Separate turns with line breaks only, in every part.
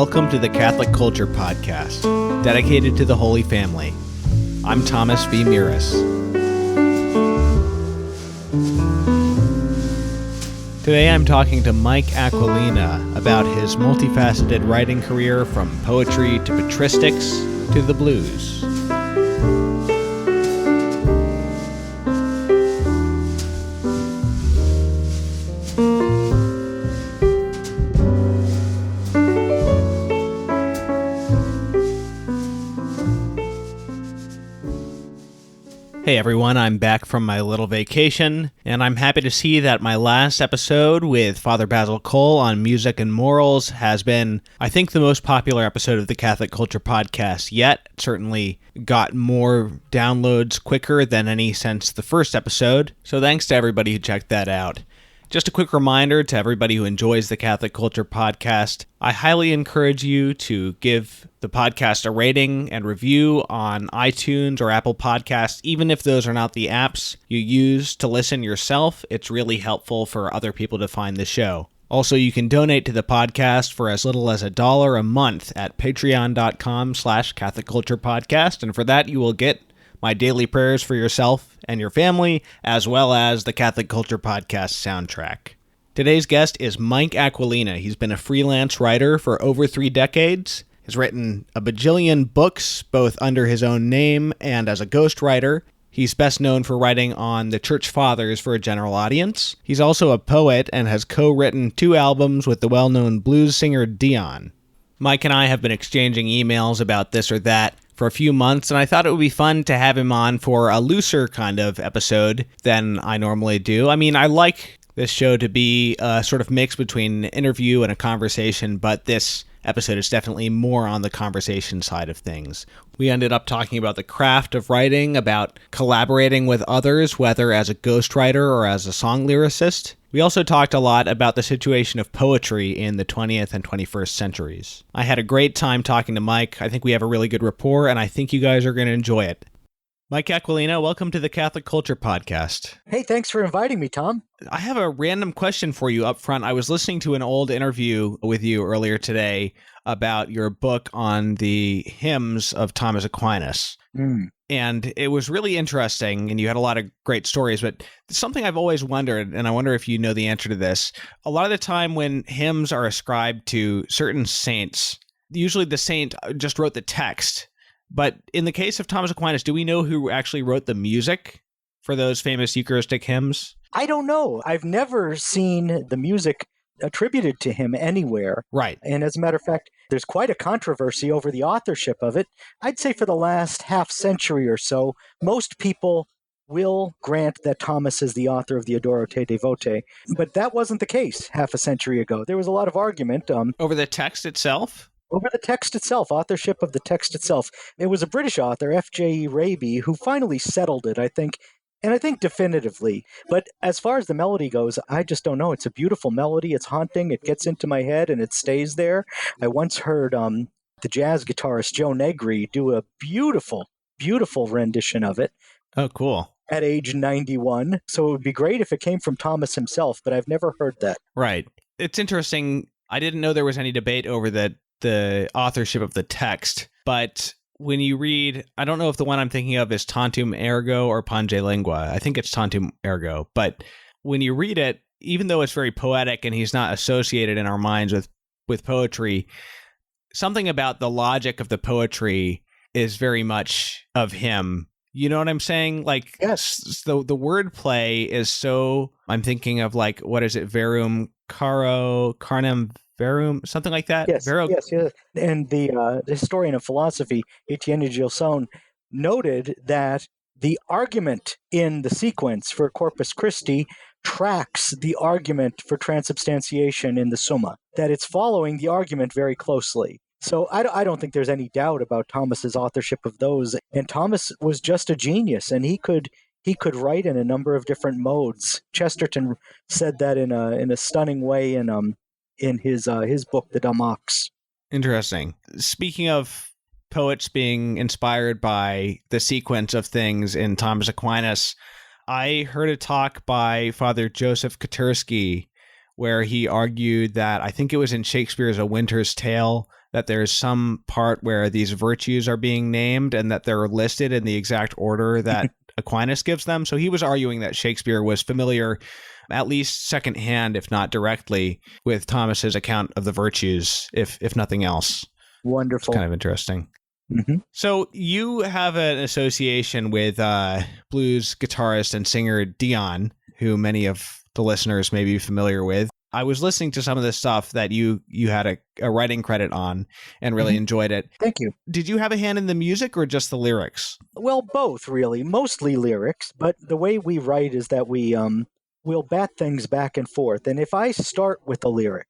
Welcome to the Catholic Culture Podcast, dedicated to the Holy Family. I'm Thomas V. Miras. Today I'm talking to Mike Aquilina about his multifaceted writing career from poetry to patristics to the blues. Hey everyone, I'm back from my little vacation, and I'm happy to see that my last episode with Father Basil Cole on music and morals has been, I think, the most popular episode of the Catholic Culture Podcast yet. It certainly got more downloads quicker than any since the first episode, so thanks to everybody who checked that out. Just a quick reminder to everybody who enjoys the Catholic Culture Podcast, I highly encourage you to give the podcast a rating and review on iTunes or Apple Podcasts, even if those are not the apps you use to listen yourself. It's really helpful for other people to find the show. Also, you can donate to the podcast for as little as $1 a month at patreon.com/Catholic Culture Podcast, and for that you will get my daily prayers for yourself and your family, as well as the Catholic Culture Podcast soundtrack. Today's guest is Mike Aquilina. He's been a freelance writer for over 3 decades. He's written a bajillion books, both under his own name and as a ghostwriter. He's best known for writing on the Church Fathers for a general audience. He's also a poet and has co-written 2 albums with the well-known blues singer Dion. Mike and I have been exchanging emails about this or that for a few months, and I thought it would be fun to have him on for a looser kind of episode than I normally do. I mean, I like this show to be a sort of mix between an interview and a conversation, but this episode is definitely more on the conversation side of things. We ended up talking about the craft of writing, about collaborating with others, whether as a ghostwriter or as a song lyricist. We also talked a lot about the situation of poetry in the 20th and 21st centuries. I had a great time talking to Mike. I think we have a really good rapport, and I think you guys are going to enjoy it. Mike Aquilina, welcome to the Catholic Culture Podcast.
Hey, thanks for inviting me, Tom.
I have a random question for you up front. I was listening to an old interview with you earlier today about your book on the hymns of Thomas Aquinas. And it was really interesting, and you had a lot of great stories, but something I've always wondered, and I wonder if you know the answer to this, a lot of the time when hymns are ascribed to certain saints, usually the saint just wrote the text. But in the case of Thomas Aquinas, do we know who actually wrote the music for those famous Eucharistic hymns?
I don't know. I've never seen the music attributed to him anywhere.
Right.
And as a matter of fact, there's quite a controversy over the authorship of it. I'd say for the last half century or so, most people will grant that Thomas is the author of the Adoro Te Devote, but that wasn't the case half a century ago. There was a lot of argument.
Over the text itself?
Over the text itself, authorship of the text itself. It was a British author, F.J.E. Raby, who finally settled it, I think, and I think definitively. But as far as the melody goes, I just don't know. It's a beautiful melody. It's haunting. It gets into my head, and it stays there. I once heard the jazz guitarist Joe Negri do a beautiful, beautiful rendition of it.
Oh, cool.
At age 91. So it would be great if it came from Thomas himself, but I've never heard that.
Right. It's interesting. I didn't know there was any debate over the authorship of the text, but when you read, I don't know if the one I'm thinking of is Tantum Ergo or Pange Lingua. I think it's Tantum Ergo, but when you read it, even though it's very poetic and he's not associated in our minds with poetry, something about the logic of the poetry is very much of him. You know what I'm saying? Like,
yes.
The wordplay is so, I'm thinking of like, what is it? Verum caro, carnem verum, something like that?
Yes. And the historian of philosophy, Etienne Gilson, noted that the argument in the sequence for Corpus Christi tracks the argument for transubstantiation in the Summa, that it's following the argument very closely. So I don't think there's any doubt about Thomas's authorship of those. And Thomas was just a genius, and he could write in a number of different modes. Chesterton said that in a stunning way in his book, The Damocks.
Interesting. Speaking of poets being inspired by the sequence of things in Thomas Aquinas, I heard a talk by Father Joseph Katursky where he argued that, I think it was in Shakespeare's A Winter's Tale, that there's some part where these virtues are being named and that they're listed in the exact order that Aquinas gives them. So he was arguing that Shakespeare was familiar, at least secondhand, if not directly, with Thomas's account of the virtues, if nothing else.
Wonderful.
It's kind of interesting.
Mm-hmm.
So you have an association with blues guitarist and singer Dion, who many of the listeners may be familiar with. I was listening to some of the stuff that you had a writing credit on and really enjoyed it.
Thank you.
Did you have a hand in the music or just the lyrics?
Well, both, really. Mostly lyrics, but the way we write is that we'll bat things back and forth. And if I start with a lyric,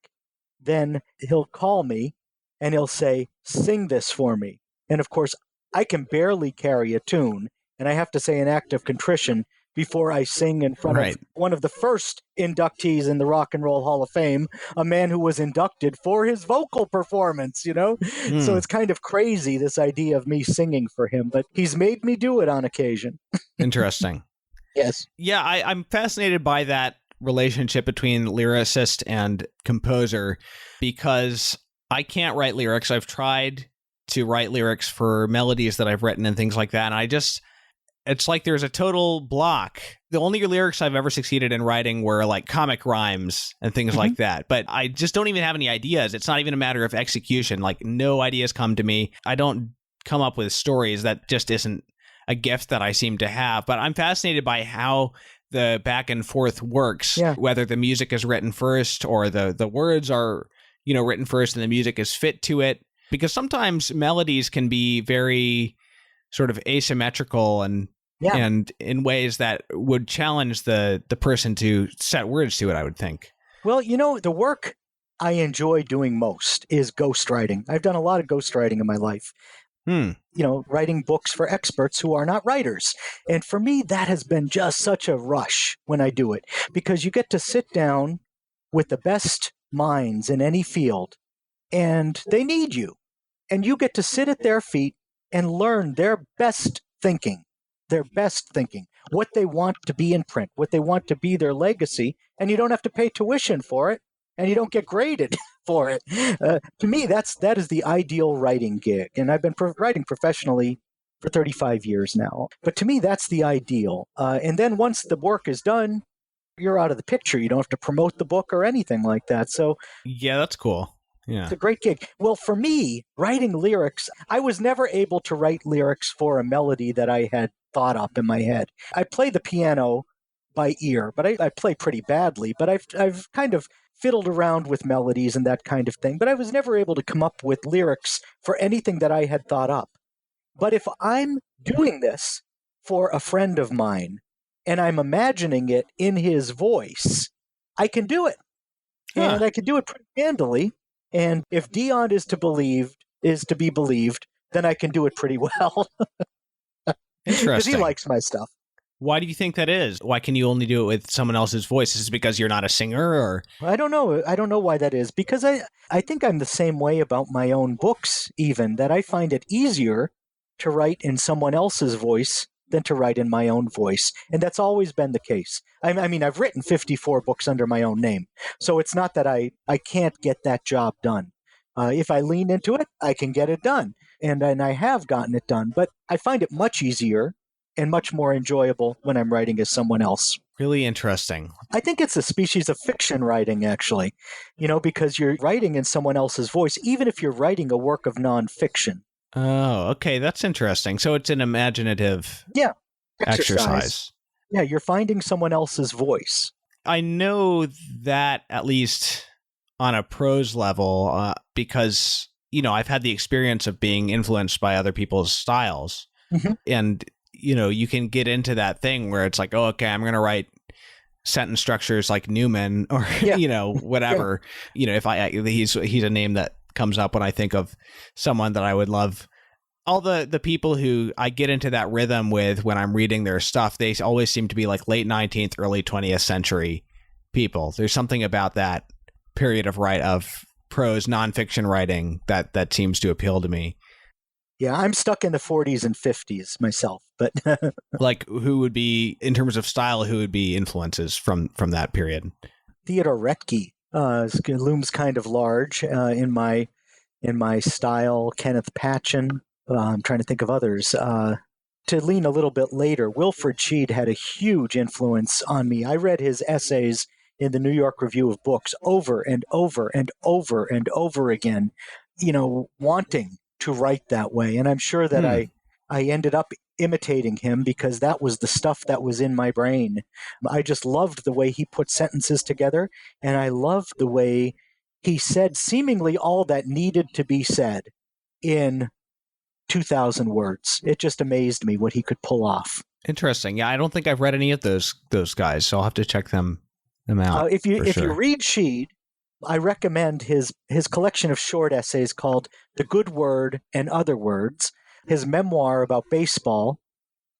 then he'll call me and he'll say, "Sing this for me." And of course, I can barely carry a tune, and I have to say an act of contrition before I sing in front of one of the first inductees in the Rock and Roll Hall of Fame, a man who was inducted for his vocal performance, So it's kind of crazy, this idea of me singing for him, but he's made me do it on occasion.
Interesting.
Yes.
Yeah, I'm fascinated by that relationship between lyricist and composer because I can't write lyrics. I've tried to write lyrics for melodies that I've written and things like that. And it's like there's a total block. The only lyrics I've ever succeeded in writing were like comic rhymes and things like that. But I just don't even have any ideas. It's not even a matter of execution. Like no ideas come to me. I don't come up with stories. That just isn't a gift that I seem to have. But I'm fascinated by how the back and forth works, whether the music is written first or the words are, written first and the music is fit to it. Because sometimes melodies can be very sort of asymmetrical and in ways that would challenge the person to set words to it, I would think.
Well, the work I enjoy doing most is ghostwriting. I've done a lot of ghostwriting in my life. Writing books for experts who are not writers. And for me, that has been just such a rush when I do it, because you get to sit down with the best minds in any field, and they need you. And you get to sit at their feet and learn their best thinking, what they want to be in print, what they want to be their legacy, and you don't have to pay tuition for it, and you don't get graded for it. To me, that is the ideal writing gig, and I've been writing professionally for 35 years now. But to me, that's the ideal. And then once the work is done, you're out of the picture. You don't have to promote the book or anything like that. So
yeah, that's cool. Yeah.
It's a great gig. Well, for me, writing lyrics, I was never able to write lyrics for a melody that I had thought up in my head. I play the piano by ear, but I play pretty badly. But I've kind of fiddled around with melodies and that kind of thing. But I was never able to come up with lyrics for anything that I had thought up. But if I'm doing this for a friend of mine and I'm imagining it in his voice, I can do it. And I can do it pretty handily. And if Dion is to be believed, then I can do it pretty well.
Interesting.
Because he likes my stuff.
Why do you think that is? Why can you only do it with someone else's voice? Is it because you're not a singer, or?
I don't know. I don't know why that is. Because I think I'm the same way about my own books, even, that I find it easier to write in someone else's voice than to write in my own voice. And that's always been the case. I mean, I've written 54 books under my own name. So it's not that I can't get that job done. If I lean into it, I can get it done. And I have gotten it done. But I find it much easier and much more enjoyable when I'm writing as someone else.
Really interesting.
I think it's a species of fiction writing, actually, because you're writing in someone else's voice, even if you're writing a work of nonfiction.
Oh, okay. That's interesting. So it's an imaginative exercise.
Yeah, you're finding someone else's voice.
I know that at least on a prose level, because, I've had the experience of being influenced by other people's styles. Mm-hmm. And, you can get into that thing where it's like, oh, okay, I'm going to write sentence structures like Newman or, whatever. Yeah. He's a name that comes up when I think of someone that I would love. All the people who I get into that rhythm with when I'm reading their stuff, they always seem to be like late 19th, early 20th century people. There's something about that period of prose nonfiction writing that seems to appeal to me.
Yeah, I'm stuck in the 40s and 50s myself, but
like who would be, in terms of style, who would be influences from that period?
Theodore Retke looms kind of large in my in my style. Kenneth Patchen. I'm trying to think of others. To lean a little bit later, Wilfred Cheed had a huge influence on me. I read his essays in the New York Review of Books over and over and over and over again, wanting to write that way. And I'm sure that I ended up imitating him because that was the stuff that was in my brain. I just loved the way he put sentences together, and I loved the way he said seemingly all that needed to be said in 2,000 words. It just amazed me what he could pull off.
Interesting. Yeah, I don't think I've read any of those guys, so I'll have to check them out.
If you read Sheed, I recommend his collection of short essays called The Good Word and Other Words, his memoir about baseball,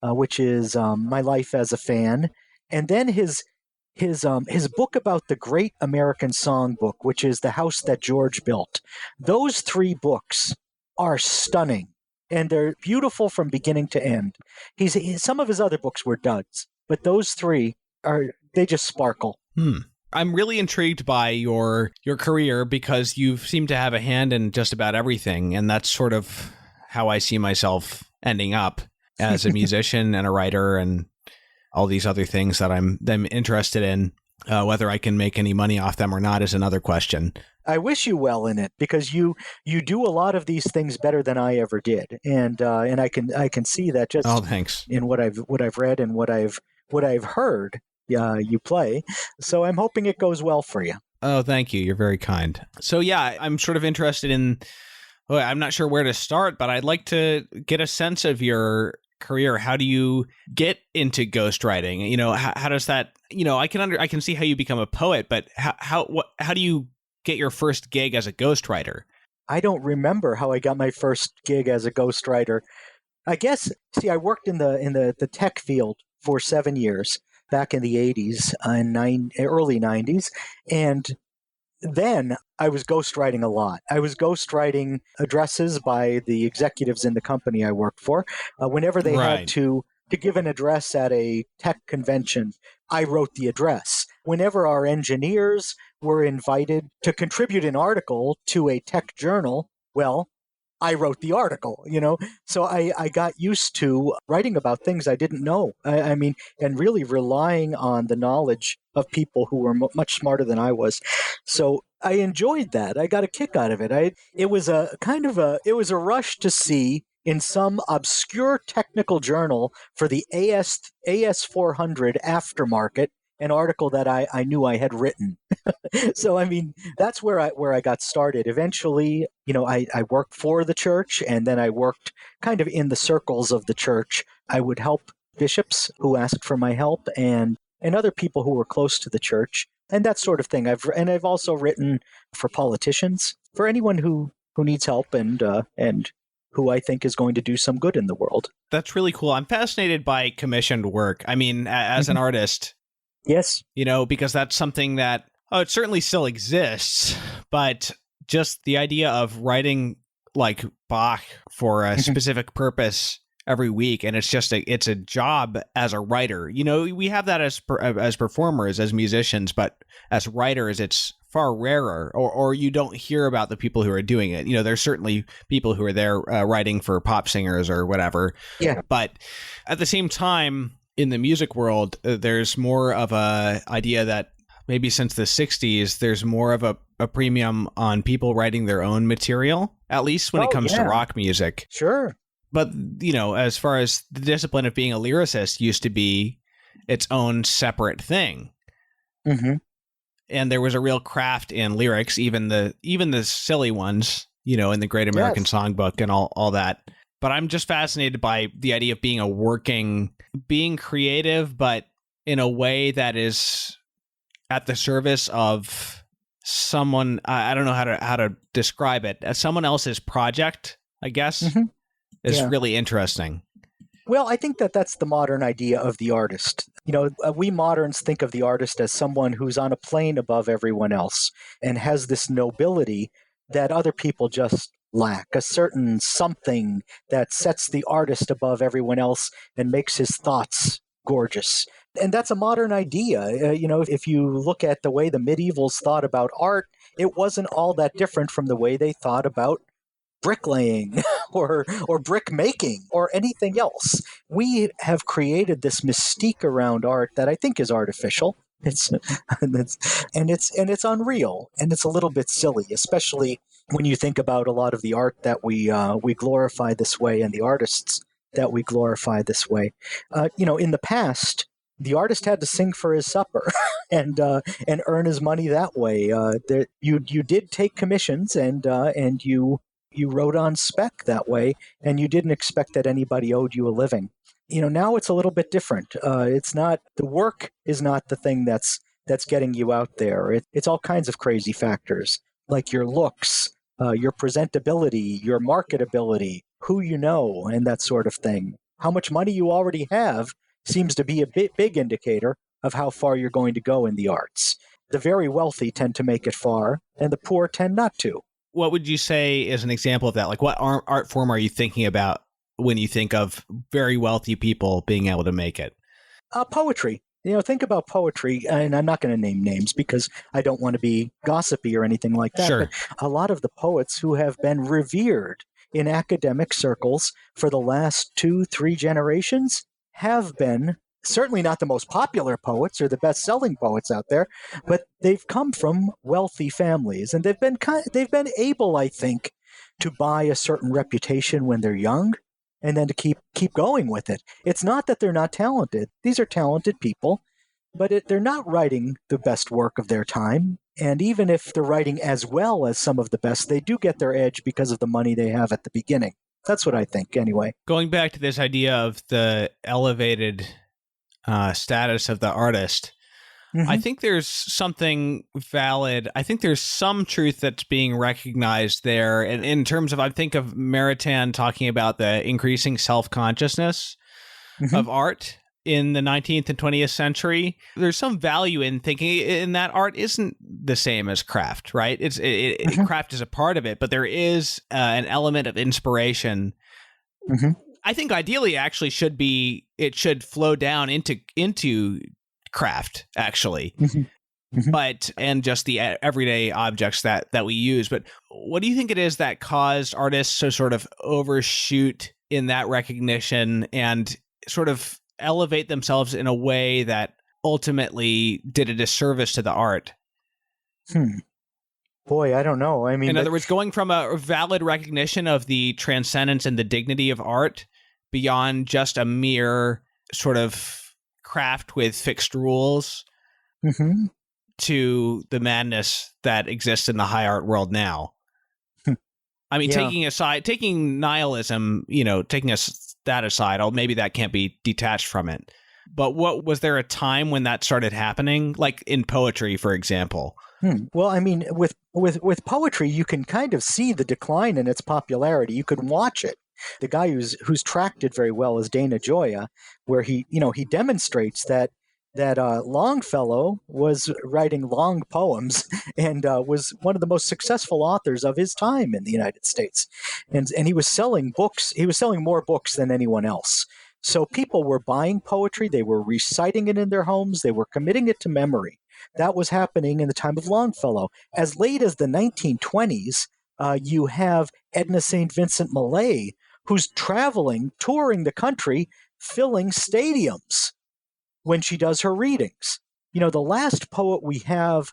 which is My Life as a Fan, and then his book about the Great American Songbook, which is The House That George Built. Those 3 books are stunning, and they're beautiful from beginning to end. Some of his other books were duds, but those 3 they just sparkle.
I'm really intrigued by your career because you seem to have a hand in just about everything, and that's sort of how I see myself ending up as a musician and a writer and all these other things that I'm interested in. Whether I can make any money off them or not is another question.
I wish you well in it, because you do a lot of these things better than I ever did, and I can see that just
thanks.
In what I've read and what I've heard you play. So I'm hoping it goes well for you.
Oh, thank you. You're very kind. So yeah, I'm sort of interested in. Well, I'm not sure where to start, but I'd like to get a sense of your career. How do you get into ghostwriting? How does that? I can see how you become a poet, but how do you get your first gig as a ghostwriter?
I don't remember how I got my first gig as a ghostwriter. I guess, I worked in the tech field for 7 years back in the 80s and early 90s, and then I was ghostwriting a lot. I was ghostwriting addresses by the executives in the company I worked for. Whenever they had to give an address at a tech convention, I wrote the address. Whenever our engineers were invited to contribute an article to a tech journal, well, I wrote the article, So I got used to writing about things I didn't know. I mean, and really relying on the knowledge of people who were much smarter than I was. So I enjoyed that. I got a kick out of it. It was a rush to see in some obscure technical journal for the AS 400 aftermarket an article that I knew I had written. So, I mean, that's where I got started. Eventually, I worked for the church, and then I worked kind of in the circles of the church. I would help bishops who asked for my help and other people who were close to the church, and that sort of thing. I've also written for politicians, for anyone who needs help and who I think is going to do some good in the world.
That's really cool. I'm fascinated by commissioned work. I mean, as an artist.
Yes.
Because that's something that, it certainly still exists, but just the idea of writing like Bach for a specific purpose every week, and it's a job as a writer. We have that as performers, as musicians, but as writers, it's far rarer, or you don't hear about the people who are doing it. There's certainly people who are there writing for pop singers or whatever.
Yeah.
But at the same time, in the music world, there's more of a idea that maybe since the 60s, there's more of a premium on people writing their own material, at least when it comes to rock music.
Sure.
But, as far as the discipline of being a lyricist used to be its own separate thing.
Mm-hmm.
And there was a real craft in lyrics, even the silly ones, in the Great American Songbook and all that. But I'm just fascinated by the idea of being creative, but in a way that is at the service of someone. I don't know how to describe it, as someone else's project, I guess, is really interesting.
Well, I think that's the modern idea of the artist. We moderns think of the artist as someone who's on a plane above everyone else and has this nobility that other people just lack, a certain something that sets the artist above everyone else and makes his thoughts gorgeous. And that's a modern idea. If you look at the way the medievals thought about art, it wasn't all that different from the way they thought about bricklaying or brick making or anything else. We have created this mystique around art that I think is artificial. It's and it's unreal, and it's a little bit silly, especially when you think about a lot of the art that we glorify this way and the artists that we glorify this way. In the past, the artist had to sing for his supper and earn his money that way. You did take commissions and you wrote on spec that way, and you didn't expect that anybody owed you a living. Now it's a little bit different. It's not the work is not the thing that's getting you out there. It's all kinds of crazy factors like your looks, your presentability, your marketability, who you know, and that sort of thing. How much money you already have seems to be a big indicator of how far you're going to go in the arts. The very wealthy tend to make it far, and the poor tend not to.
What would you say is an example of that? Like, what art form are you thinking about when you think of very wealthy people being able to make it?
Poetry. Think about poetry, and I'm not going to name names because I don't want to be gossipy or anything like that.
Sure.
But a lot of the poets who have been revered in academic circles for the last 2-3 generations have been certainly not the most popular poets or the best-selling poets out there, but they've come from wealthy families, and they've been able, I think, to buy a certain reputation when they're young, and then to keep going with it. It's not that they're not talented; these are talented people, but they're not writing the best work of their time. And even if they're writing as well as some of the best, they do get their edge because of the money they have at the beginning. That's what I think, anyway.
Going back to this idea of the elevated status of the artist, I think there's something valid. I think there's some truth that's being recognized there. And in terms of, I think of Maritain talking about the increasing self-consciousness of art in the 19th and 20th century. There's some value in thinking in that art isn't the same as craft, right? Craft is a part of it, but there is an element of inspiration. I think ideally actually it should flow down into craft actually, but and just the everyday objects that we use. But what do you think it is that caused artists to sort of overshoot in that recognition and sort of elevate themselves in a way that ultimately did a disservice to the art?
Boy, I don't know. I mean,
in other words, going from a valid recognition of the transcendence and the dignity of art beyond just a mere sort of craft with fixed rules to the madness that exists in the high art world now. I mean, taking nihilism, taking that aside, maybe that can't be detached from it. But was there a time when that started happening? Like in poetry, for example?
Well, I mean, with poetry, you can kind of see the decline in its popularity. You could watch it. The guy who's tracked it very well is Dana Gioia, where he demonstrates that Longfellow was writing long poems and was one of the most successful authors of his time in the United States, and he was selling books. He was selling more books than anyone else. So people were buying poetry. They were reciting it in their homes. They were committing it to memory. That was happening in the time of Longfellow. As late as the 1920s, you have Edna St. Vincent Millay, who's touring the country, filling stadiums when she does her readings. The last poet we have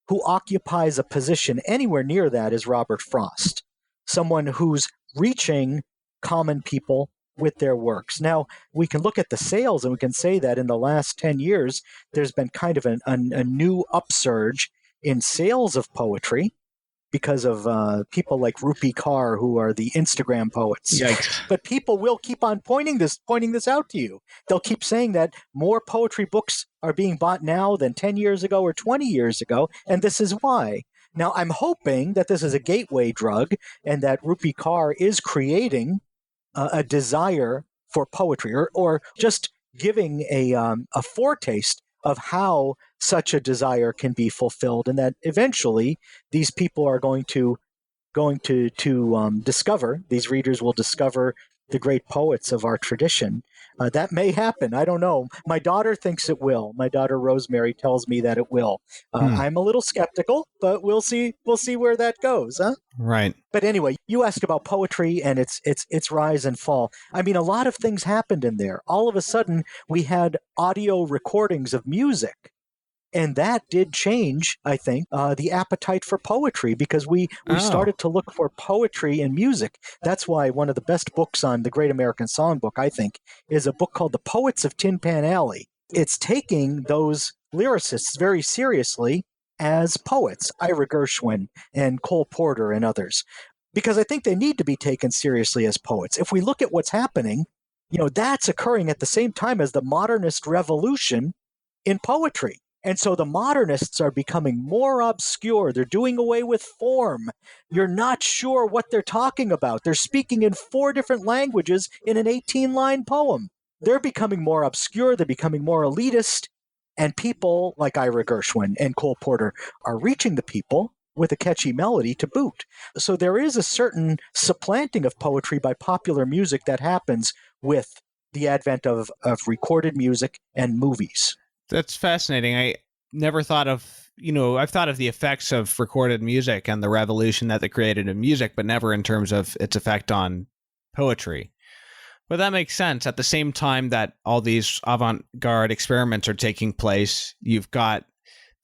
who occupies a position anywhere near that is Robert Frost, someone who's reaching common people with their works. Now, we can look at the sales and we can say that in the last 10 years, there's been kind of a new upsurge in sales of poetry because of people like Rupi Kaur, who are the Instagram poets.
Yikes.
But people will keep on pointing this out to you. They'll keep saying that more poetry books are being bought now than 10 years ago or 20 years ago, and this is why. Now, I'm hoping that this is a gateway drug and that Rupi Kaur is creating a desire for poetry, or just giving a foretaste of how such a desire can be fulfilled, and that eventually these people are going to discover, these readers will discover the great poets of our tradition. That may happen. I don't know. My daughter thinks it will. My daughter Rosemary tells me that it will. I'm a little skeptical, but we'll see. We'll see where that goes, huh?
Right.
But anyway, you asked about poetry and its rise and fall. I mean, a lot of things happened in there. All of a sudden, we had audio recordings of music. And that did change, I think, the appetite for poetry, because we started to look for poetry in music. That's why one of the best books on the Great American Songbook, I think, is a book called The Poets of Tin Pan Alley. It's taking those lyricists very seriously as poets, Ira Gershwin and Cole Porter and others, because I think they need to be taken seriously as poets. If we look at what's happening, that's occurring at the same time as the modernist revolution in poetry. And so the modernists are becoming more obscure. They're doing away with form. You're not sure what they're talking about. They're speaking in 4 different languages in an 18-line poem. They're becoming more obscure. They're becoming more elitist. And people like Ira Gershwin and Cole Porter are reaching the people with a catchy melody to boot. So there is a certain supplanting of poetry by popular music that happens with the advent of recorded music and movies.
That's fascinating. I never thought of, I've thought of the effects of recorded music and the revolution that they created in music, but never in terms of its effect on poetry. But that makes sense. At the same time that all these avant-garde experiments are taking place, you've got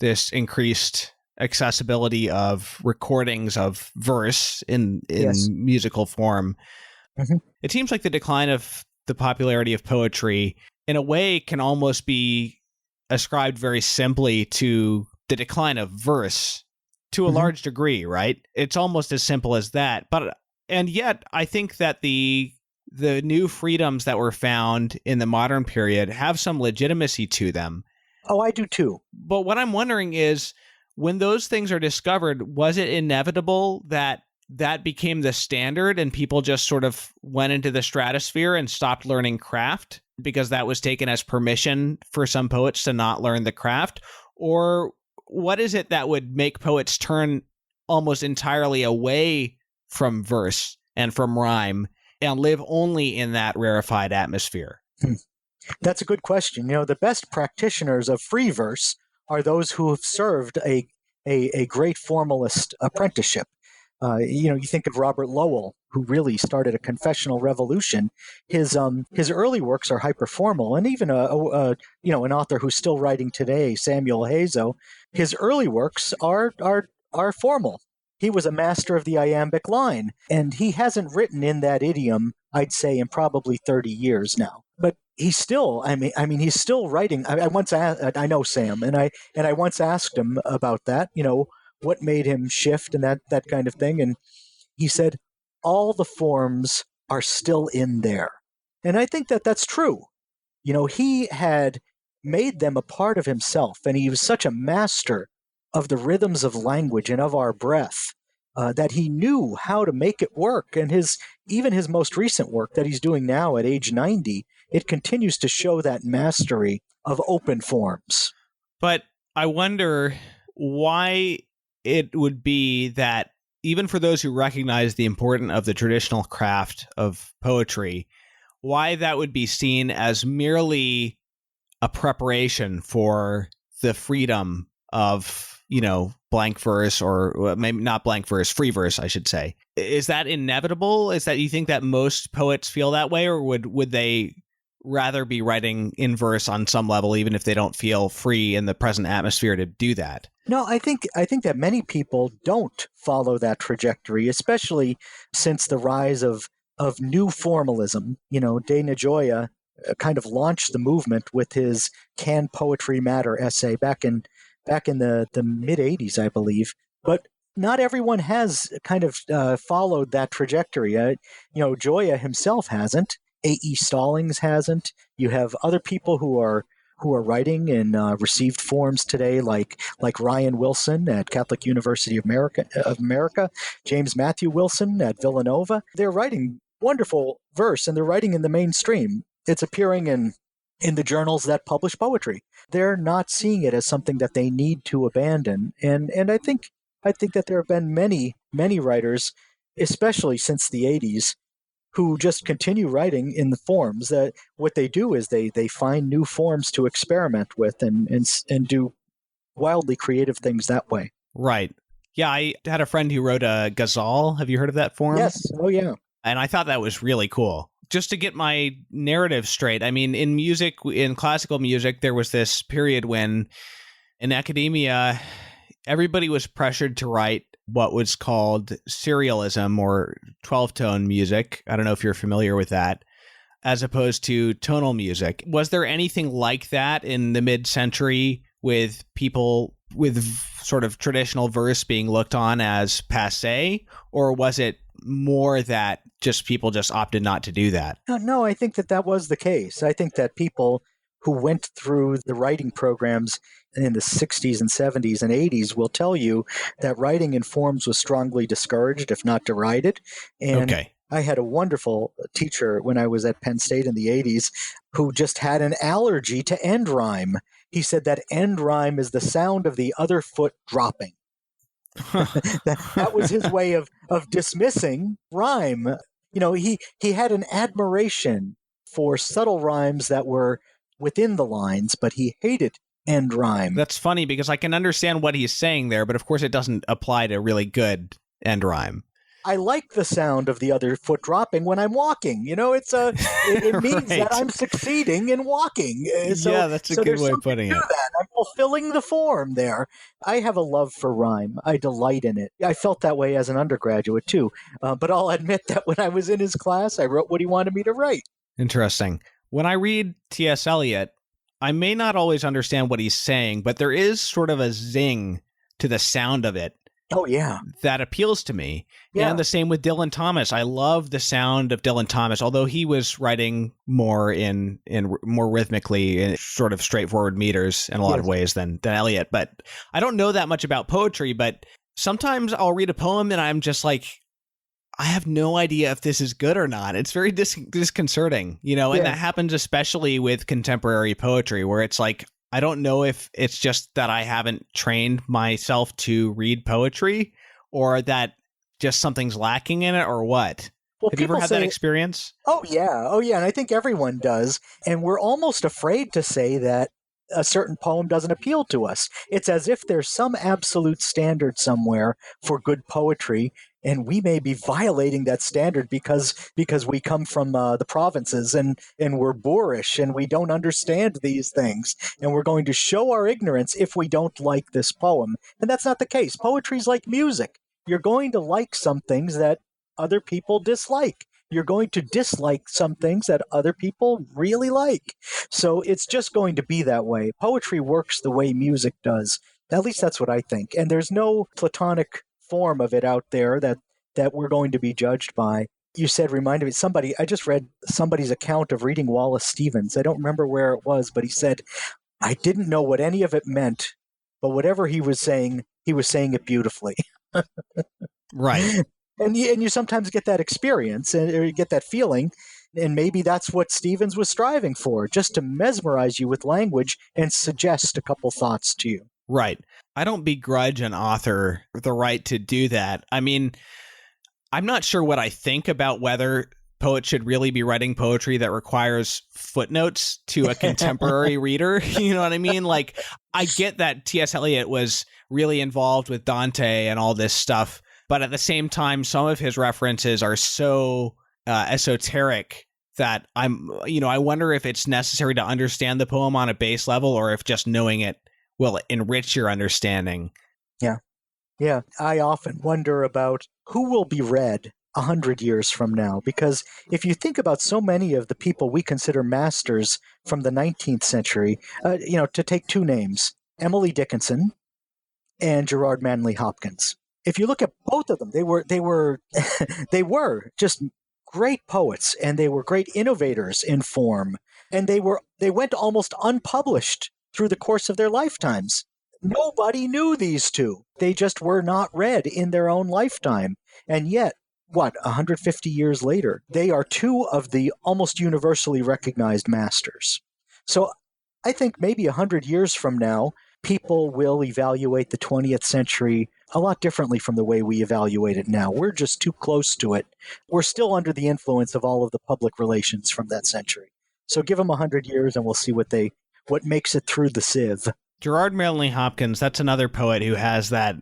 this increased accessibility of recordings of verse in yes. musical form. Mm-hmm. It seems like the decline of the popularity of poetry, in a way, can almost be ascribed very simply to the decline of verse to a mm-hmm. large degree, right? It's almost as simple as that. And yet, I think that the new freedoms that were found in the modern period have some legitimacy to them.
Oh, I do too.
But what I'm wondering is, when those things are discovered, was it inevitable that became the standard and people just sort of went into the stratosphere and stopped learning craft because that was taken as permission for some poets to not learn the craft? Or what is it that would make poets turn almost entirely away from verse and from rhyme and live only in that rarefied atmosphere?
That's a good question. The best practitioners of free verse are those who have served a great formalist apprenticeship. You think of Robert Lowell, who really started a confessional revolution. His early works are hyperformal, and even an author who's still writing today, Samuel Hazo, his early works are formal. He was a master of the iambic line, and he hasn't written in that idiom, I'd say, in probably 30 years now. But he's still, he's still writing. I know Sam, and I once asked him about that, what made him shift and that kind of thing. And he said, all the forms are still in there. And I think that that's true. He had made them a part of himself, and he was such a master of the rhythms of language and of our breath that he knew how to make it work. And even his most recent work that he's doing now at age 90, it continues to show that mastery of open forms.
But I wonder why it would be that even for those who recognize the importance of the traditional craft of poetry, why that would be seen as merely a preparation for the freedom of, blank verse, or maybe not blank verse, free verse, I should say. Is that inevitable? Is that you think that most poets feel that way, or would they rather be writing in verse on some level, even if they don't feel free in the present atmosphere to do that?
No, I think that many people don't follow that trajectory, especially since the rise of new formalism. De Gioia kind of launched the movement with his Can Poetry Matter essay back in the mid 80s, I believe. But not everyone has kind of followed that trajectory. Gioia himself hasn't. A.E. Stallings hasn't. You have other people who are writing in received forms today, like Ryan Wilson at Catholic University of America, James Matthew Wilson at Villanova. They're writing wonderful verse, and they're writing in the mainstream. It's appearing in the journals that publish poetry. They're not seeing it as something that they need to abandon. And I think that there have been many writers, especially since the 80s, who just continue writing in the forms. That what they do is they find new forms to experiment with and do wildly creative things that way.
Right. Yeah, I had a friend who wrote a ghazal. Have you heard of that form?
Yes. Oh, yeah.
And I thought that was really cool. Just to get my narrative straight, I mean, in music, in classical music, there was this period when in academia, everybody was pressured to write what was called serialism or 12-tone music. I don't know if you're familiar with that, as opposed to tonal music. Was there anything like that in the mid-century with people with sort of traditional verse being looked on as passé, or was it more that just people just opted not to do that?
No, I think that was the case. I think that people who went through the writing programs in the 60s and 70s and 80s will tell you that writing in forms was strongly discouraged, if not derided. And
Okay.
I had a wonderful teacher when I was at Penn State in the 80s who just had an allergy to end rhyme. He said that end rhyme is the sound of the other foot dropping. That was his way of dismissing rhyme. You know, he had an admiration for subtle rhymes that were within the lines, but he hated end rhyme.
That's funny because I can understand what he's saying there, but of course it doesn't apply to really good end rhyme.
I like the sound of the other foot dropping when I'm walking. You know, it means
Right.
that I'm succeeding in walking.
Yeah, that's a good way of putting it.
That. I'm fulfilling the form there. I have a love for rhyme. I delight in it. I felt that way as an undergraduate too. But I'll admit that when I was in his class, I wrote what he wanted me to write.
Interesting. When I read T.S. Eliot, I may not always understand what he's saying, but there is sort of a zing to the sound of it.
Oh, yeah.
That appeals to me.
Yeah.
And the same with Dylan Thomas. I love the sound of Dylan Thomas, although he was writing more in more rhythmically in sort of straightforward meters in a lot of ways than Eliot. But I don't know that much about poetry, but sometimes I'll read a poem and I'm just like, I have no idea if this is good or not. It's very disconcerting, you know, and that happens especially with contemporary poetry where it's like, I don't know if it's just that I haven't trained myself to read poetry or that just something's lacking in it or what.
Well,
have you ever had that experience?
Oh, yeah. Oh, yeah. And I think everyone does. And we're almost afraid to say that a certain poem doesn't appeal to us. It's as if there's some absolute standard somewhere for good poetry, and we may be violating that standard because we come from the provinces and we're boorish and we don't understand these things, and we're going to show our ignorance if we don't like this poem. And that's not the case. Poetry's like music. You're going to like some things that other people dislike. You're going to dislike some things that other people really like. So it's just going to be that way. Poetry works the way music does. At least that's what I think. And there's no Platonic form of it out there that we're going to be judged by. You said, reminded me, I just read somebody's account of reading Wallace Stevens. I don't remember where it was, but he said, I didn't know what any of it meant, but whatever he was saying it beautifully.
Right.
And you sometimes get that experience or you get that feeling, and maybe that's what Stevens was striving for, just to mesmerize you with language and suggest a couple thoughts to you.
Right. I don't begrudge an author the right to do that. I mean, I'm not sure what I think about whether poets should really be writing poetry that requires footnotes to a contemporary reader. You know what I mean? Like, I get that T.S. Eliot was really involved with Dante and all this stuff, but at the same time, some of his references are so esoteric that I wonder if it's necessary to understand the poem on a base level or if just knowing it will enrich your understanding.
Yeah. I often wonder about who will be read 100 years from now, because if you think about so many of the people we consider masters from the 19th century, to take two names, Emily Dickinson and Gerard Manley Hopkins. If you look at both of them, they were they were just great poets, and they were great innovators in form, and they went almost unpublished through the course of their lifetimes. Nobody knew these two. They just were not read in their own lifetime. And yet, 150 years later, they are two of the almost universally recognized masters. So I think maybe 100 years from now, people will evaluate the 20th century a lot differently from the way we evaluate it now. We're just too close to it. We're still under the influence of all of the public relations from that century. So give them 100 years and we'll see what makes it through the sieve.
Gerard Manley Hopkins, that's another poet who has that,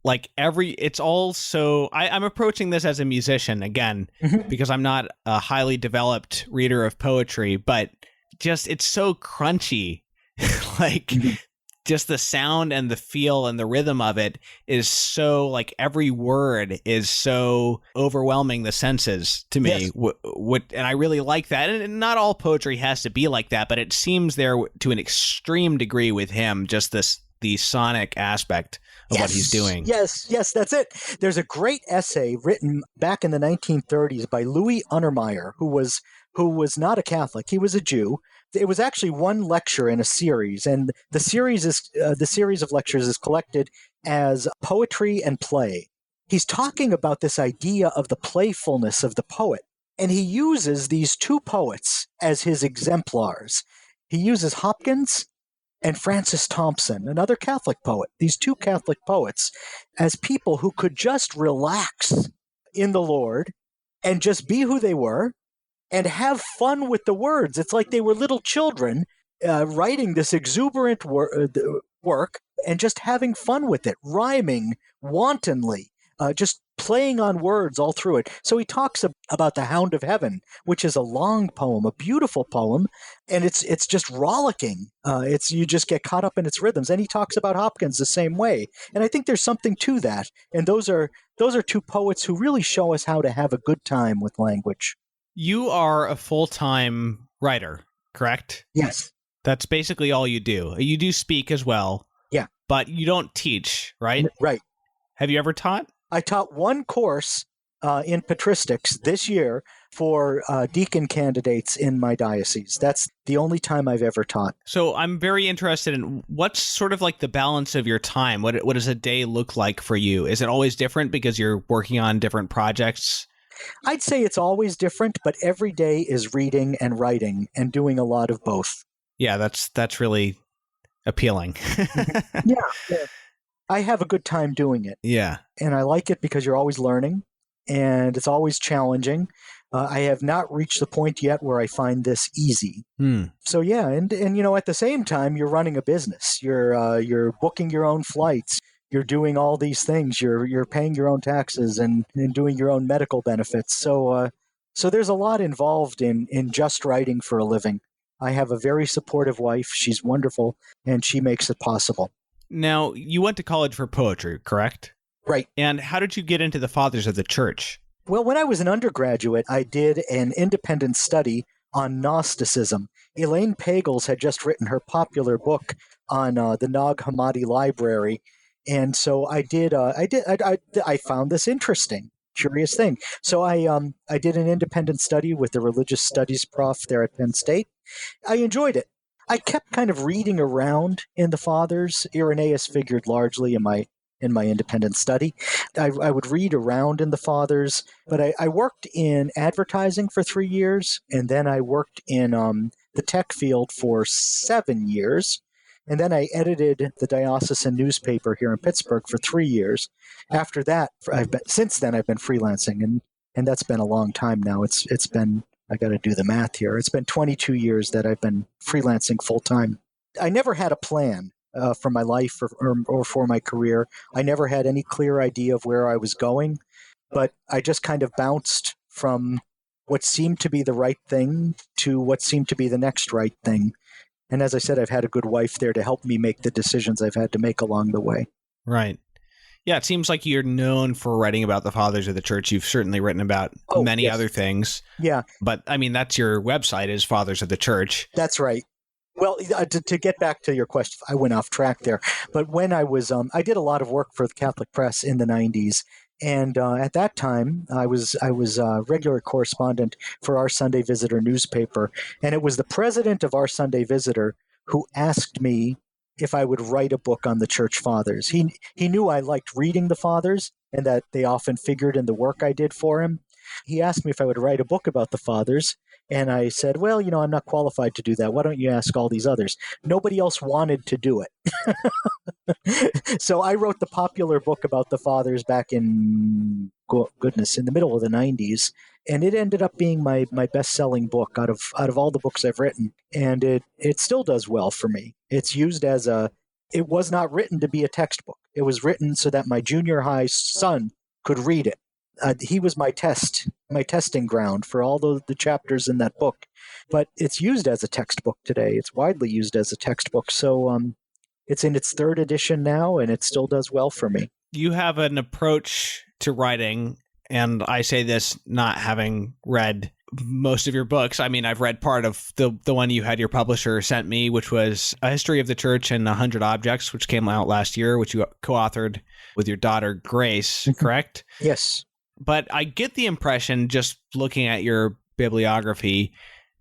like it's all so, I'm approaching this as a musician again, because I'm not a highly developed reader of poetry, but just, it's so crunchy. Like just the sound and the feel and the rhythm of it is so, like, every word is so overwhelming the senses to me. Yes. And I really like that. And not all poetry has to be like that, but it seems there to an extreme degree with him, just the sonic aspect of what he's doing.
Yes, that's it. There's a great essay written back in the 1930s by Louis Untermeyer, who was not a Catholic. He was a Jew. It was actually one lecture in a series, and the series of lectures is collected as Poetry and Play. He's talking about this idea of the playfulness of the poet, and he uses these two poets as his exemplars. He uses Hopkins and Francis Thompson, another Catholic poet, these two Catholic poets, as people who could just relax in the Lord and just be who they were and have fun with the words. It's like they were little children writing this exuberant work and just having fun with it, rhyming wantonly, just playing on words all through it. So he talks about The Hound of Heaven, which is a long poem, a beautiful poem, and it's just rollicking. You just get caught up in its rhythms. And he talks about Hopkins the same way. And I think there's something to that. And those are two poets who really show us how to have a good time with language.
You are a full-time writer, correct?
Yes.
That's basically all you do. You do speak as well.
Yeah.
But you don't teach, right?
Right.
Have you ever taught?
I taught one course in patristics this year for deacon candidates in my diocese. That's the only time I've ever taught.
So I'm very interested in what's sort of like the balance of your time. What does a day look like for you? Is it always different because you're working on different projects?
I'd say it's always different, but every day is reading and writing and doing a lot of both.
Yeah, that's really appealing.
Yeah. I have a good time doing it.
Yeah.
And I like it because you're always learning and it's always challenging. I have not reached the point yet where I find this easy. So yeah, and at the same time, you're running a business. You're booking your own flights. You're doing all these things. You're paying your own taxes and doing your own medical benefits. So there's a lot involved in just writing for a living. I have a very supportive wife. She's wonderful, and she makes it possible.
Now, you went to college for poetry, correct?
Right.
And how did you get into the Fathers of the Church?
Well, when I was an undergraduate, I did an independent study on Gnosticism. Elaine Pagels had just written her popular book on the Nag Hammadi Library. And so I found this interesting, curious thing. So I did an independent study with the religious studies prof there at Penn State. I enjoyed it. I kept kind of reading around in the Fathers. Irenaeus figured largely in my independent study. I would read around in the Fathers, but I worked in advertising for 3 years, and then I worked in the tech field for 7 years. And then I edited the diocesan newspaper here in Pittsburgh for 3 years. After that, since then I've been freelancing, and that's been a long time now. It's been, I got to do the math here. It's been 22 years that I've been freelancing full time. I never had a plan for my life or for my career. I never had any clear idea of where I was going, but I just kind of bounced from what seemed to be the right thing to what seemed to be the next right thing. And as I said, I've had a good wife there to help me make the decisions I've had to make along the way.
Right. Yeah, it seems like you're known for writing about the Fathers of the Church. You've certainly written about many other things.
Yeah.
But, I mean, that's your website is Fathers of the Church.
That's right. Well, to get back to your question, I went off track there. But when I was, I did a lot of work for the Catholic Press in the 90s. And at that time, I was a regular correspondent for Our Sunday Visitor newspaper. And it was the president of Our Sunday Visitor who asked me if I would write a book on the Church Fathers. He knew I liked reading the Fathers and that they often figured in the work I did for him. He asked me if I would write a book about the Fathers. And I said, well, I'm not qualified to do that. Why don't you ask all these others? Nobody else wanted to do it. So I wrote the popular book about the fathers back in, goodness, in the middle of the 90s. And it ended up being my best-selling book out of all the books I've written. And it still does well for me. It's used as it was not written to be a textbook. It was written so that my junior high son could read it. He was my testing ground for all the chapters in that book. But it's used as a textbook today. It's widely used as a textbook. So it's in its third edition now, and it still does well for me.
You have an approach to writing, and I say this not having read most of your books. I mean, I've read part of the one you had your publisher sent me, which was A History of the Church in 100 Objects, which came out last year, which you co-authored with your daughter, Grace, correct?
Yes.
But I get the impression, just looking at your bibliography,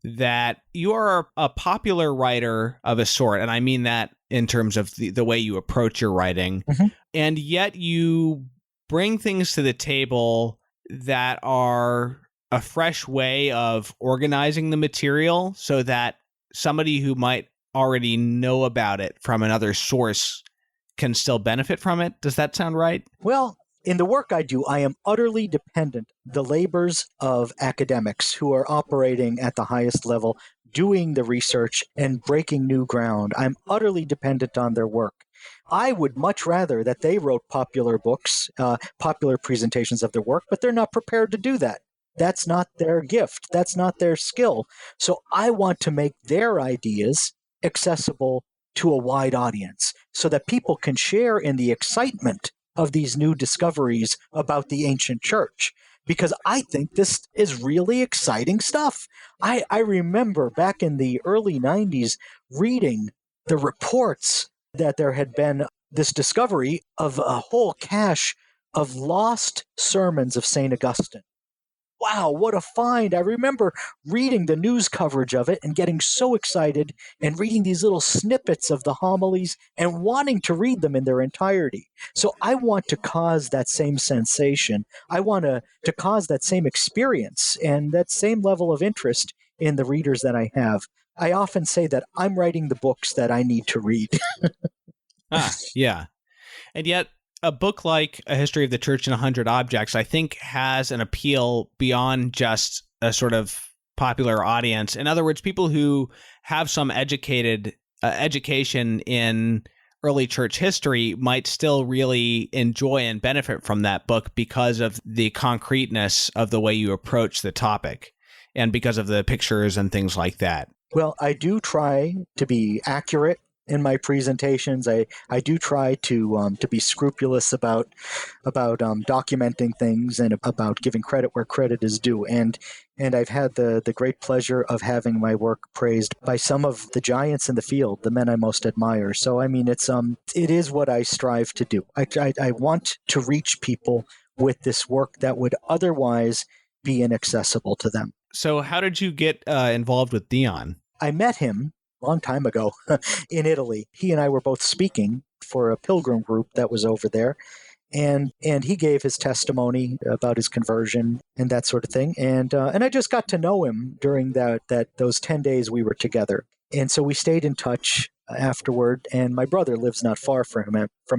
that you are a popular writer of a sort. And I mean that in terms of the way you approach your writing.
Mm-hmm.
And yet you bring things to the table that are a fresh way of organizing the material so that somebody who might already know about it from another source can still benefit from it. Does that sound right?
Well, in the work I do, I am utterly dependent on the labors of academics who are operating at the highest level, doing the research and breaking new ground. I'm utterly dependent on their work. I would much rather that they wrote popular books, popular presentations of their work, but they're not prepared to do that. That's not their gift. That's not their skill. So I want to make their ideas accessible to a wide audience so that people can share in the excitement of these new discoveries about the ancient church, because I think this is really exciting stuff. I remember back in the early 90s reading the reports that there had been this discovery of a whole cache of lost sermons of St. Augustine. Wow, what a find. I remember reading the news coverage of it and getting so excited and reading these little snippets of the homilies and wanting to read them in their entirety. So I want to cause that same sensation. I want to cause that same experience and that same level of interest in the readers that I have. I often say that I'm writing the books that I need to read.
Yeah. And yet, a book like A History of the Church in 100 Objects, I think, has an appeal beyond just a sort of popular audience. In other words, people who have some education in early church history might still really enjoy and benefit from that book because of the concreteness of the way you approach the topic and because of the pictures and things like that.
Well, I do try to be accurate in my presentations. I do try to be scrupulous about documenting things and about giving credit where credit is due. And I've had the great pleasure of having my work praised by some of the giants in the field, the men I most admire. So I mean, it is what I strive to do. I want to reach people with this work that would otherwise be inaccessible to them.
So how did you get involved with Dion?
I met him a long time ago in Italy. He and I were both speaking for a pilgrim group that was over there. And he gave his testimony about his conversion and that sort of thing. And I just got to know him during those 10 days we were together. And so we stayed in touch afterward. And my brother lives not far from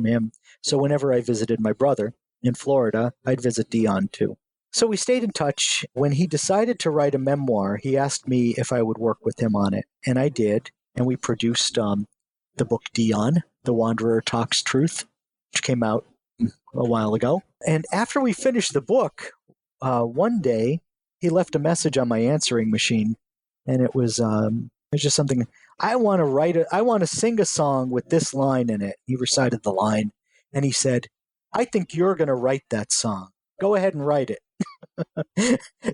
him. So whenever I visited my brother in Florida, I'd visit Dion too. So we stayed in touch. When he decided to write a memoir, he asked me if I would work with him on it. And I did. And we produced the book Dion, The Wanderer Talks Truth, which came out a while ago. And after we finished the book, one day he left a message on my answering machine. And it was just something, I want to sing a song with this line in it. He recited the line. And he said, I think you're going to write that song. Go ahead and write it.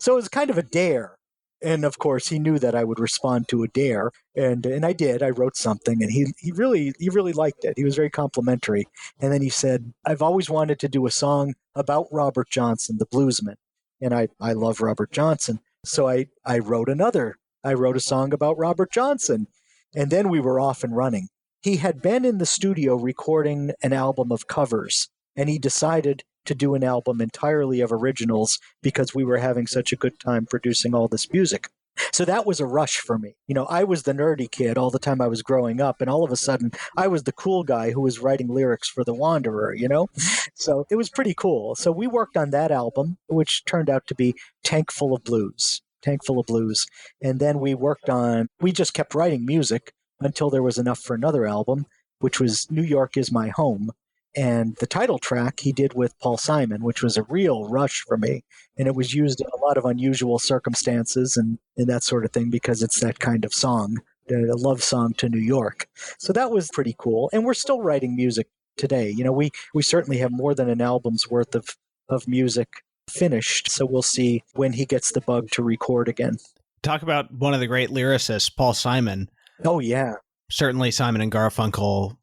So it was kind of a dare. And of course, he knew that I would respond to a dare. And I did. I wrote something, and he really liked it. He was very complimentary. And then he said, I've always wanted to do a song about Robert Johnson, the bluesman. And I love Robert Johnson. So I wrote a song about Robert Johnson. And then we were off and running. He had been in the studio recording an album of covers, and he decided to do an album entirely of originals because we were having such a good time producing all this music. So that was a rush for me. I was the nerdy kid all the time I was growing up, and all of a sudden I was the cool guy who was writing lyrics for The Wanderer. So it was pretty cool. So we worked on that album, which turned out to be Tank Full of Blues. Tank Full of Blues. And then we just kept writing music until there was enough for another album, which was New York Is My Home. And the title track he did with Paul Simon, which was a real rush for me. And it was used in a lot of unusual circumstances and that sort of thing, because it's that kind of song, a love song to New York. So that was pretty cool. And we're still writing music today. We certainly have more than an album's worth of music finished. So we'll see when he gets the bug to record again.
Talk about one of the great lyricists, Paul Simon.
Oh, yeah.
Certainly Simon and Garfunkel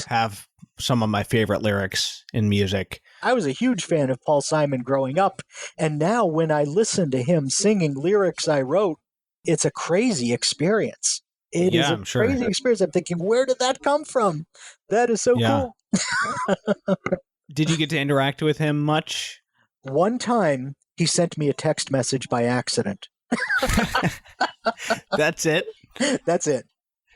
have some of my favorite lyrics in music.
I was a huge fan of Paul Simon growing up, and now when I listen to him singing lyrics I wrote, it's a crazy experience. It is a crazy experience. I'm thinking, where did that come from? That is so cool.
Did you get to interact with him much?
One time, he sent me a text message by accident.
That's it?
That's it.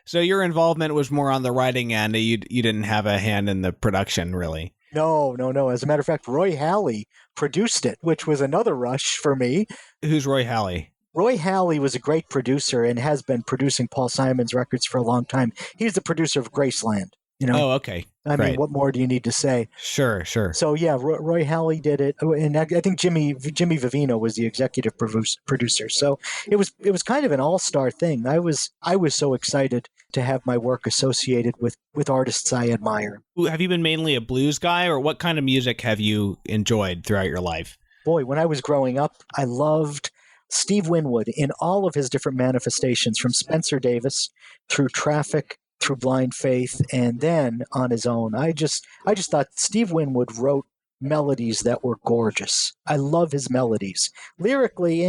So your involvement was more on the writing end. You didn't have a hand in the production, really?
No. As a matter of fact, Roy Halley produced it, which was another rush for me.
Who's Roy Halley?
Roy Halley was a great producer and has been producing Paul Simon's records for a long time. He's the producer of Graceland.
Oh, okay.
I mean, what more do you need to say?
Sure.
So yeah, Roy Halley did it, and I think Jimmy Vivino was the executive producer. So it was kind of an all-star thing. I was so excited to have my work associated with artists I admire.
Have you been mainly a blues guy, or what kind of music have you enjoyed throughout your life?
Boy, when I was growing up, I loved Steve Winwood in all of his different manifestations, from Spencer Davis through Traffic, through Blind Faith, and then on his own. I just thought Steve Winwood wrote melodies that were gorgeous. I love his melodies. Lyrically,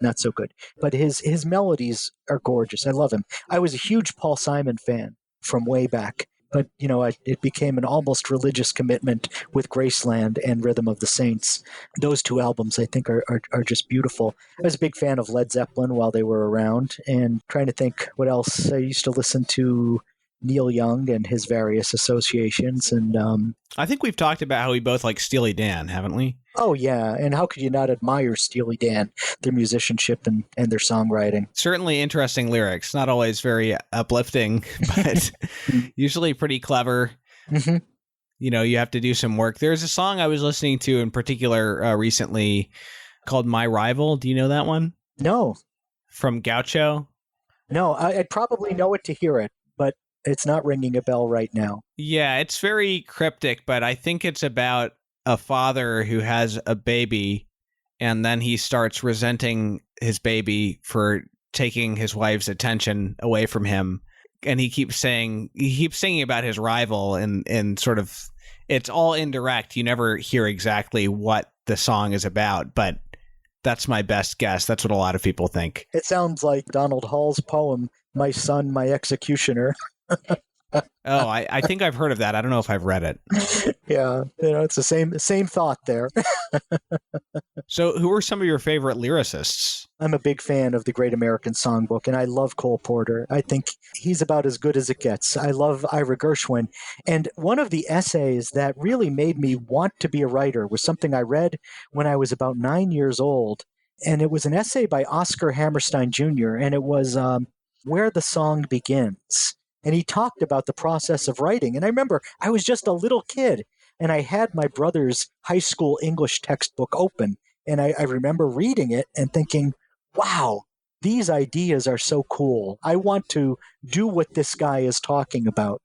not so good, but his melodies are gorgeous. I love him. I was a huge Paul Simon fan from way back, but it became an almost religious commitment with Graceland and Rhythm of the Saints. Those two albums, I think, are just beautiful. I was a big fan of Led Zeppelin while they were around, and trying to think what else. I used to listen to Neil Young and his various associations. And
I think we've talked about how we both like Steely Dan, haven't we?
Oh, yeah. And how could you not admire Steely Dan, their musicianship and their songwriting?
Certainly interesting lyrics. Not always very uplifting, but usually pretty clever.
Mm-hmm.
You have to do some work. There's a song I was listening to in particular recently called My Rival. Do you know that one?
No.
From Gaucho?
No, I'd probably know it to hear it, but it's not ringing a bell right now.
Yeah, it's very cryptic, but I think it's about a father who has a baby, and then he starts resenting his baby for taking his wife's attention away from him. And he keeps singing about his rival, and sort of, it's all indirect. You never hear exactly what the song is about, but that's my best guess. That's what a lot of people think.
It sounds like Donald Hall's poem, My Son, My Executioner.
Oh, I think I've heard of that. I don't know if I've read it.
Yeah, it's the same thought there.
So who are some of your favorite lyricists?
I'm a big fan of the Great American Songbook, and I love Cole Porter. I think he's about as good as it gets. I love Ira Gershwin. And one of the essays that really made me want to be a writer was something I read when I was about 9 years old. And it was an essay by Oscar Hammerstein Jr., and it was Where the Song Begins. And he talked about the process of writing. And I remember I was just a little kid, and I had my brother's high school English textbook open. And I remember reading it and thinking, wow, these ideas are so cool. I want to do what this guy is talking about.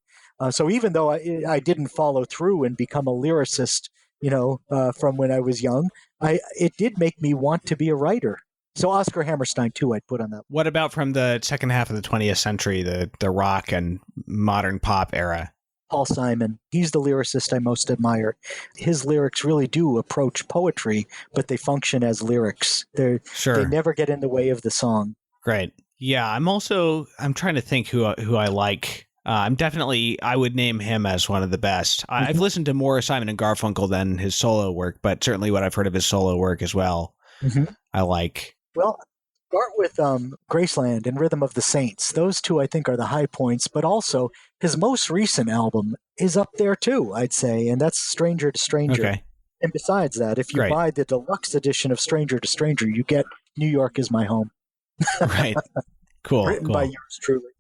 So even though I didn't follow through and become a lyricist, from when I was young, it did make me want to be a writer. So Oscar Hammerstein, too, I'd put on that.
What about from the second half of the 20th century, the rock and modern pop era?
Paul Simon. He's the lyricist I most admire. His lyrics really do approach poetry, but they function as lyrics. They never get in the way of the song.
Great. Yeah, I'm trying to think who I like. I would name him as one of the best. I've listened to more Simon and Garfunkel than his solo work, but certainly what I've heard of his solo work as well, I like.
Well, Start with Graceland and Rhythm of the Saints. Those two, I think, are the high points, but also his most recent album is up there too, I'd say, and that's Stranger to Stranger.
Okay.
And besides that, if you
Great.
buy the deluxe edition of Stranger to Stranger, you get New York is My Home.
Right. Cool.
Written by yours truly.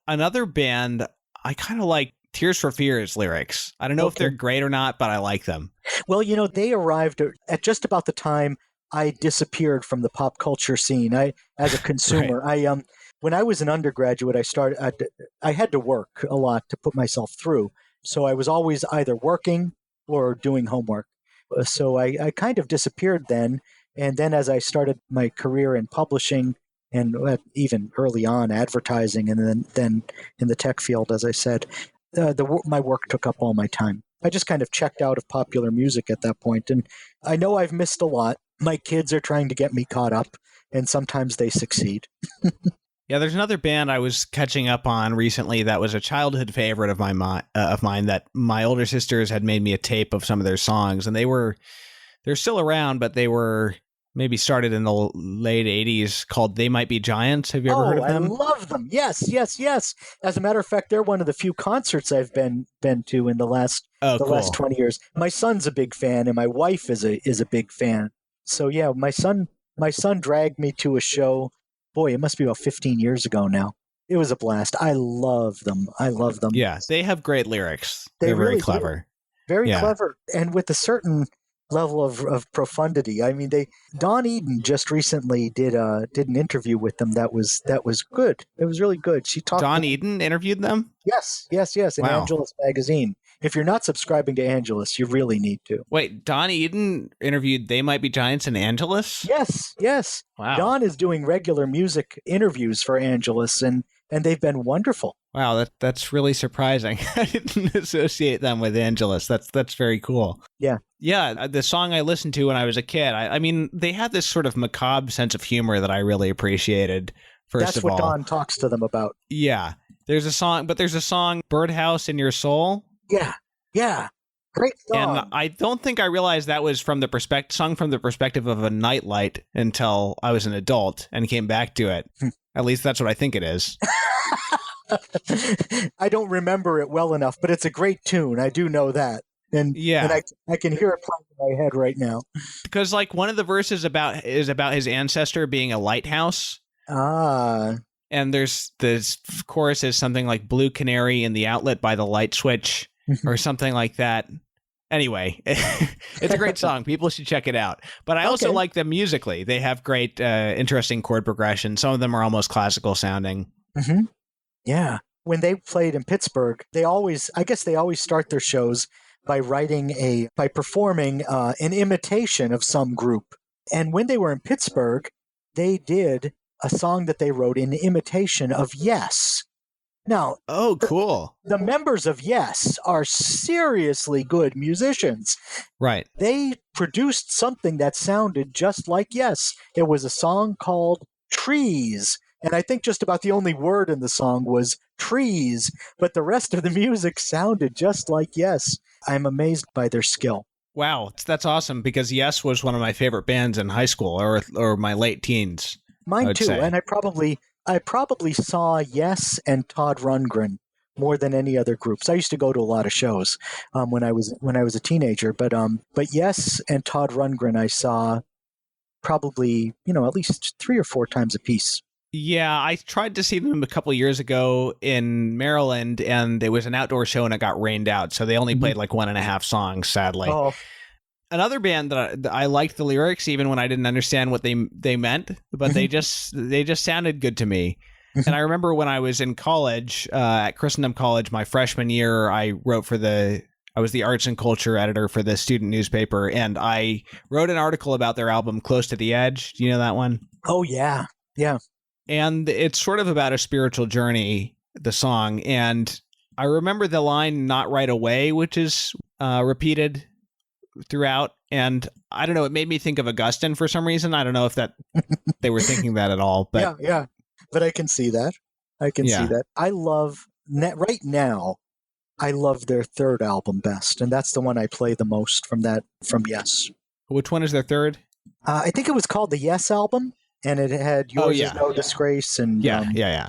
Another band, I kind of like Tears for Fears lyrics. I don't know if they're great or not, but I like them.
Well, they arrived at just about the time I disappeared from the pop culture scene. As a consumer, right. When I was an undergraduate, I had to work a lot to put myself through. So I was always either working or doing homework. So I kind of disappeared then. And then as I started my career in publishing and even early on advertising and then in the tech field, as I said, my work took up all my time. I just kind of checked out of popular music at that point. And I know I've missed a lot. My kids are trying to get me caught up, and sometimes they succeed.
Yeah, there's another band I was catching up on recently that was a childhood favorite of mine that my older sisters had made me a tape of some of their songs, and they're still around, but they were maybe started in the late 80s, called They Might Be Giants. Have you ever heard of them?
I love them. Yes. As a matter of fact, they're one of the few concerts I've been to in the last last 20 years. My son's a big fan, and my wife is a big fan. So yeah, my son dragged me to a show. Boy, it must be about 15 years ago now. It was a blast. I love them.
Yeah, they have great lyrics. They're
really
very clever.
Very clever, and with a certain level of profundity. I mean, Dawn Eden just recently did an interview with them that was good. It was really good. She talked.
Dawn Eden interviewed them?
Yes, in
Wow.
Angelus magazine. If you're not subscribing to Angelus, you really need to.
Wait, Dawn Eden interviewed They Might Be Giants in Angelus?
Yes.
Wow.
Dawn is doing regular music interviews for Angelus, and they've been wonderful.
Wow, that's really surprising. I didn't associate them with Angelus. That's very cool.
Yeah.
Yeah, the song I listened to when I was a kid, I mean, they had this sort of macabre sense of humor that I really appreciated,
That's what Dawn talks to them about.
Yeah. There's a song, Birdhouse in Your Soul.
Yeah. Great song.
And I don't think I realized that was sung from the perspective of a nightlight until I was an adult and came back to it. At least that's what I think it is.
I don't remember it well enough, but it's a great tune. I do know that. And I can hear it playing in my head right now.
Because like one of the verses is about his ancestor being a lighthouse. And there's this chorus is something like Blue Canary in the outlet by the light switch or something like that. Anyway, it's a great song. People should check it out. But I also like them musically. They have great, interesting chord progression. Some of them are almost classical sounding.
Mm-hmm. Yeah. When they played in Pittsburgh, they always start their shows by performing an imitation of some group. And when they were in Pittsburgh, they did a song that they wrote in imitation of Yes. Now,
cool.
The members of Yes are seriously good musicians.
Right.
They produced something that sounded just like Yes. It was a song called Trees. And I think just about the only word in the song was trees, but the rest of the music sounded just like Yes. I'm amazed by their skill.
Wow, that's awesome, because Yes was one of my favorite bands in high school or my late teens.
Mine too, and I probably saw Yes and Todd Rundgren more than any other groups. I used to go to a lot of shows when I was a teenager, but Yes and Todd Rundgren I saw probably at least 3 or 4 times a piece.
Yeah, I tried to see them a couple of years ago in Maryland, and it was an outdoor show and it got rained out, so they only played like 1.5 songs, sadly.
Oh.
Another band that I liked the lyrics even when I didn't understand what they meant, but they just sounded good to me. And I remember when I was in college, at Christendom College, my freshman year, I was the arts and culture editor for the student newspaper, and I wrote an article about their album Close to the Edge. Do you know that one?
Oh, yeah. Yeah.
And it's sort of about a spiritual journey, the song. And I remember the line "not right away," which is repeated throughout. And I don't know, it made me think of Augustine for some reason. I don't know if that they were thinking that at all. But
yeah. But I can see that. See that. I love, right now, I love their third album best. And that's the one I play the most from Yes.
Which one is their third?
I think it was called the Yes album, and it had
Oh,
Yours Is
yeah.
No Disgrace and
Yeah.
yeah.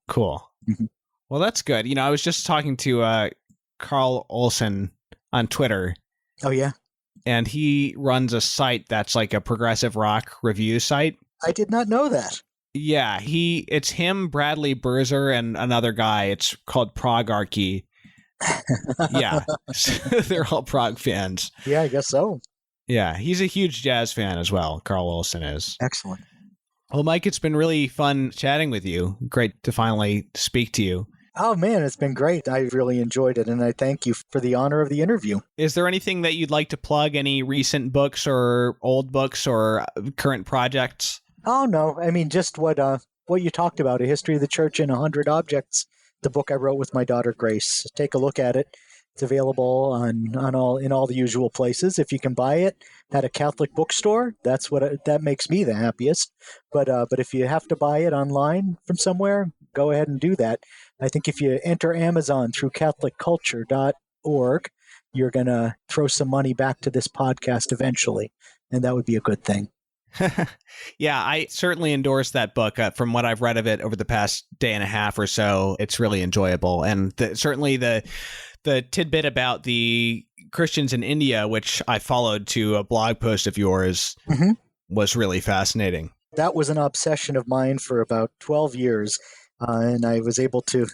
Cool.
Mhm.
Well, that's good. I was just talking to Carl Olson on Twitter,
Oh yeah,
and he runs a site that's like a progressive rock review site.
I did not know that.
Yeah, it's him, Bradley Berzer, and another guy. It's called Progarchy. Yeah, they're all prog fans.
Yeah, I guess so.
Yeah, he's a huge jazz fan as well. Carl Olson is.
Excellent.
Well, Mike, it's been really fun chatting with you. Great to finally speak to you.
Oh man, it's been great. I really enjoyed it, and I thank you for the honor of the interview.
Is there anything that you'd like to plug? Any recent books or old books or current projects?
Oh no, I mean just what you talked about, A History of the Church in 100 Objects, the book I wrote with my daughter Grace. Take a look at it. It's available on all the usual places. If you can buy it at a Catholic bookstore, that makes me the happiest. But if you have to buy it online from somewhere, go ahead and do that. I think if you enter Amazon through CatholicCulture.org, you're gonna throw some money back to this podcast eventually, and that would be a good thing.
Yeah, I certainly endorse that book. From what I've read of it over the past day and a half or so, it's really enjoyable. And certainly the tidbit about the Christians in India, which I followed to a blog post of yours, was really fascinating.
That was an obsession of mine for about 12 years, and I was able to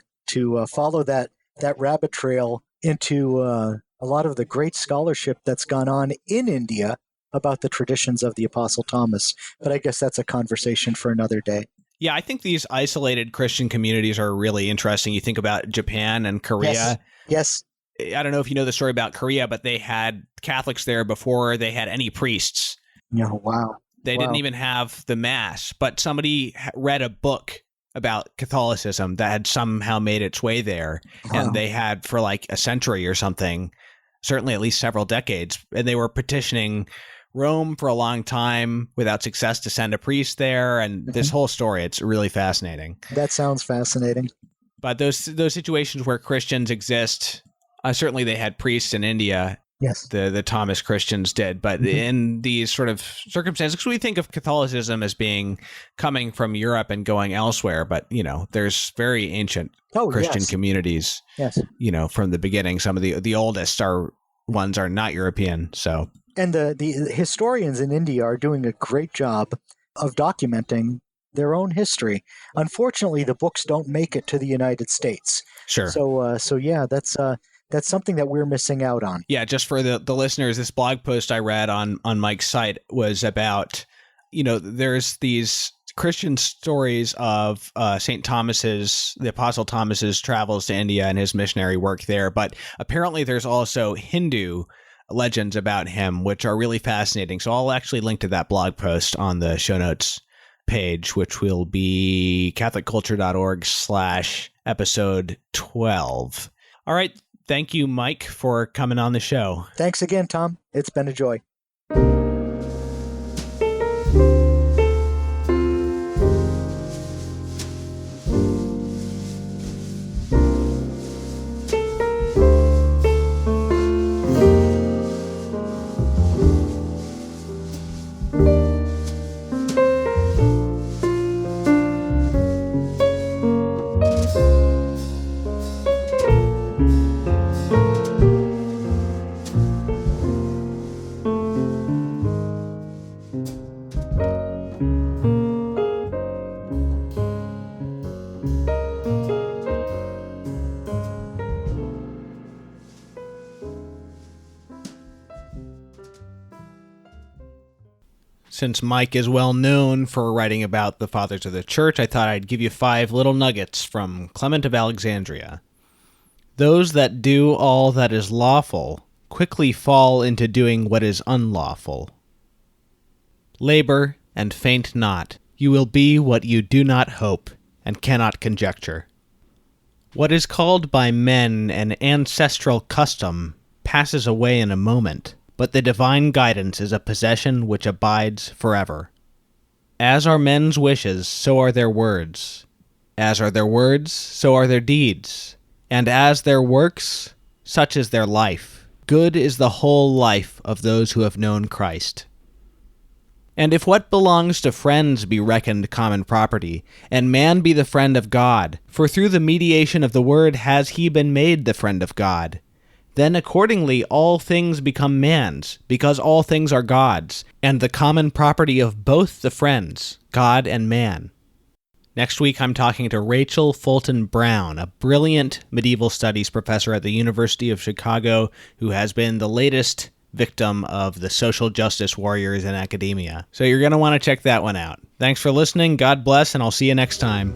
follow that rabbit trail into a lot of the great scholarship that's gone on in India about the traditions of the Apostle Thomas. But I guess that's a conversation for another day.
Yeah, I think these isolated Christian communities are really interesting. You think about Japan and Korea.
Yes.
I don't know if you know the story about Korea, but they had Catholics there before they had any priests.
No, wow.
They didn't even have the Mass, but somebody read a book about Catholicism that had somehow made its way there. Wow. And they had for like a century or something, certainly at least several decades, and they were petitioning Rome for a long time without success to send a priest there, and this whole story, it's really fascinating.
That sounds fascinating.
But those situations where Christians exist, certainly they had priests in India.
Yes.
The Thomas Christians did. But in these sort of circumstances, because we think of Catholicism as coming from Europe and going elsewhere, but, there's very ancient Christian communities, from the beginning. Some of the oldest ones are not European, so...
And the historians in India are doing a great job of documenting their own history. Unfortunately, the books don't make it to the United States.
Sure.
So yeah, that's something that we're missing out on.
Yeah, just for the listeners, this blog post I read on Mike's site was about, there's these Christian stories of St. Thomas's, the Apostle Thomas's travels to India and his missionary work there. But apparently there's also Hindu legends about him, which are really fascinating. So I'll actually link to that blog post on the show notes page, which will be catholicculture.org/episode 12. All right. Thank you, Mike, for coming on the show.
Thanks again, Tom. It's been a joy.
Since Mike is well known for writing about the Fathers of the Church, I thought I'd give you 5 little nuggets from Clement of Alexandria. Those that do all that is lawful quickly fall into doing what is unlawful. Labor and faint not. You will be what you do not hope and cannot conjecture. What is called by men an ancestral custom passes away in a moment, but the divine guidance is a possession which abides forever. As are men's wishes, so are their words. As are their words, so are their deeds. And as their works, such is their life. Good is the whole life of those who have known Christ. And if what belongs to friends be reckoned common property, and man be the friend of God, for through the mediation of the Word has he been made the friend of God, then accordingly all things become man's, because all things are God's, and the common property of both the friends, God and man. Next week I'm talking to Rachel Fulton Brown, a brilliant medieval studies professor at the University of Chicago who has been the latest victim of the social justice warriors in academia. So you're going to want to check that one out. Thanks for listening, God bless, and I'll see you next time.